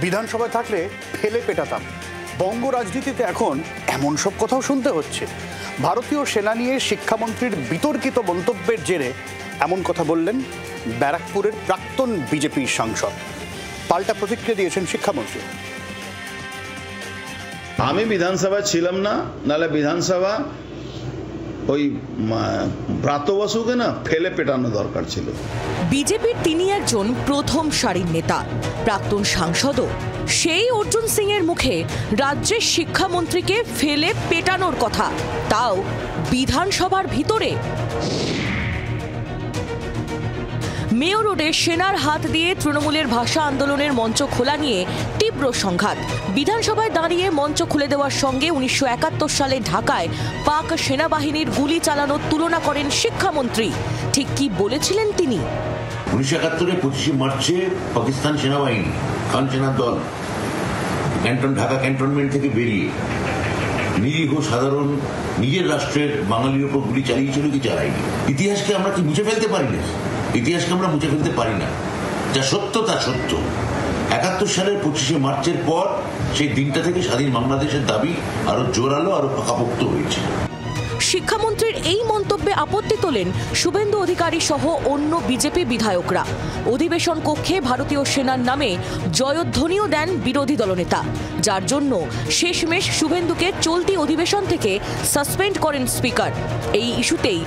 বিধানসভায় থাকলে ফেলে পেটাতাম। বঙ্গ রাজনীতিতে এখন এমন সব কথাও শুনতে হচ্ছে। ভারতীয় সেনা নিয়ে শিক্ষামন্ত্রীর বিতর্কিত মন্তব্যের জেরে এমন কথা বললেন ব্যারাকপুরের প্রাক্তন বিজেপি সাংসদ। পাল্টা প্রতিক্রিয়া দিয়েছেন শিক্ষামন্ত্রী। আমি বিধানসভা ছিলাম না, নাহলে বিধানসভা ওই ব্রাত বসুকে না ফেলে পেটানো দরকার ছিল। বিজেপির তিনি একজন প্রথম সারির নেতা, প্রাক্তন সাংসদও। সেই অর্জুন সিং এর মুখে রাজ্যের শিক্ষামন্ত্রীকে ফেলে পেটানোর কথা, তাও বিধানসভার ভিতরে। মেয়র রোডে সেনার হাত দিয়ে তৃণমূলের ভাষা আন্দোলনের মঞ্চ খোলা নিয়ে তীব্র সংঘাত। বিধানসভায় দাঁড়িয়ে মঞ্চ খুলে দেওয়ার সঙ্গে 1971 সালে ঢাকায় পাক সেনাবাহিনীর গুলি চালানোর তুলনা করেন শিক্ষামন্ত্রী। ঠিক কি বলেছিলেন তিনি? 1971-এ 25শে মার্চে পাকিস্তান সেনাবাহিনী, খান সেনার দল ঢাকা ক্যান্টনমেন্ট থেকে বেরিয়ে নিরীহ সাধারণ নিজের রাষ্ট্রের বাঙালির উপর গুলি চালিয়েছিল কি চালায়নি? ইতিহাসকে আমরা কি মুছে ফেলতে পারি না? ইতিহাসকে আমরা মুছে ফেলতে পারি না। যা সত্য তা সত্য। 71 সালের 25শে মার্চের পর সেই দিনটা থেকে স্বাধীন বাংলাদেশের দাবি আরো জোরালো, আরো পাকাপোক্ত হয়েছে। শিক্ষামন্ত্রীর এই মন্তব্যে আপত্তি তোলেন শুভেন্দু অধিকারী সহ অন্য বিজেপি বিধায়করা। অধিবেশন কক্ষে ভারতীয় সেনার নামে জয়ধ্বনিও দেন বিরোধী দলনেতা, যার জন্য শেষমেশ শুভেন্দুকে চলতি অধিবেশন থেকে সাসপেন্ড করেন স্পিকার। এই ইস্যুতেই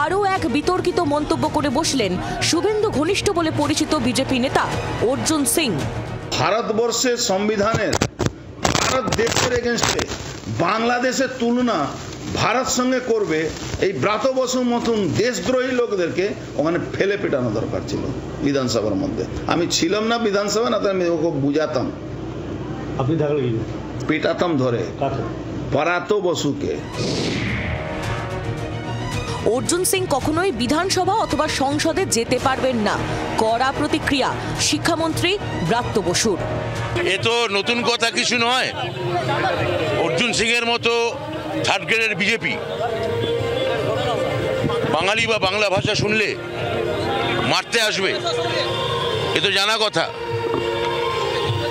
আরও এক বিতর্কিত মন্তব্য করে বসলেন শুভেন্দু ঘনিষ্ঠ বলে পরিচিত বিজেপি নেতা অর্জুন সিং। ভারতবর্ষের সংবিধানের, ভারত দেশের এগেনস্টে বাংলাদেশের তুলনা ভারত সঙ্গে করবে, এই ব্রাত বসুর মতন দেশদ্রোহী লোকদেরকে ওখানে ফেলে পেটানো দরকার ছিল বিধানসভার মধ্যে। আমি ছিলাম না বিধানসভা, না তো আমি ওকে বুঝাতাম, আপনি পেটাতাম ধরে ব্রাত বসুকে। অর্জুন সিং কখনোই বিধানসভা অথবা সংসদে যেতে পারবেন না, কড়া প্রতিক্রিয়া শিক্ষামন্ত্রী ব্রাত্য বসুর। এ তো নতুন কথা কিছু নয়। অর্জুন সিং এর মতো থার্ড গ্রেডের বিজেপি বাঙালি বা বাংলা ভাষা শুনলে মারতে আসবে, এ তো জানা কথা।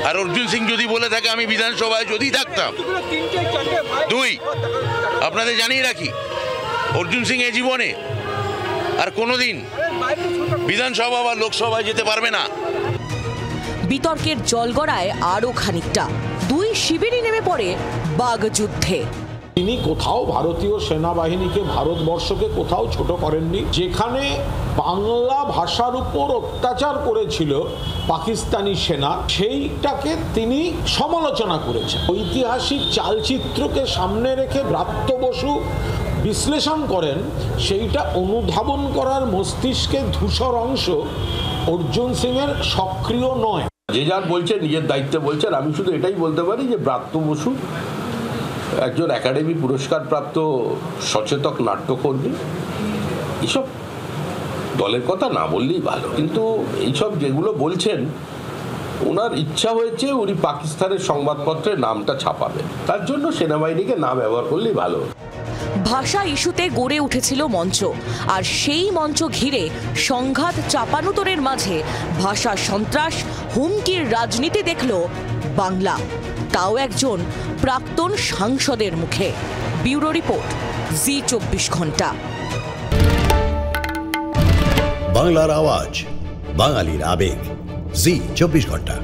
আর অর্জুন সিং যদি বলে থাকে আমি বিধানসভায় যদি থাকতাম, দুই, আপনাদের জানিয়ে রাখি অর্জুন সিং এ জীবনে আর কোনোদিন বিধানসভা বা লোকসভায় যেতে পারবে না। বিতর্কের জল গড়ায় আরও খানিকটা, দুই শিবিরই নেমে পড়ে বাগযুদ্ধে। তিনি কোথাও ভারতীয় সেনাবাহিনীকে, ভারতবর্ষকে কোথাও ছোট করেননি। যেখানে বাংলা ভাষার উপর অত্যাচার করেছিল পাকিস্তানি সেনা, সেইটাকে তিনি সমালোচনা করেছেন। ঐতিহাসিক চালচিত্রকে সামনে রেখে ব্রাত্য বসু বিশ্লেষণ করেন, সেইটা অনুধাবন করার মস্তিষ্কের ধূসর অংশ অর্জুন সিং এর সক্রিয় নয়। যে যার বলছে, নিজের দায়িত্বে বলছেন। আমি শুধু এটাই বলতে পারি যে ব্রাত্য বসু একজন একাডেমি পুরস্কার প্রাপ্ত সচেতক নাট্যকর্মী। এইসব দলের কথা না বললেই ভালো, কিন্তু এইসব যেগুলো বলছেন, ওনার ইচ্ছা হয়েছে উনি পাকিস্তানের সংবাদপত্রে নামটা ছাপাবেন, তার জন্য সেনাবাহিনীকে না ব্যবহার করলেই ভালো। ভাষা ইস্যুতে গড়ে উঠেছিল মঞ্চ, আর সেই মঞ্চ ঘিরে সংঘাত চাপানুতরের মাঝে ভাষা সন্ত্রাস, হুমকির রাজনীতি দেখল বাংলা, তাও একজন প্রাক্তন সাংসদের মুখে। ব্যুরো রিপোর্ট, জি 24 ঘন্টা। বাংলার আওয়াজ, বাঙালির আবেগ, জি 24 ঘন্টা।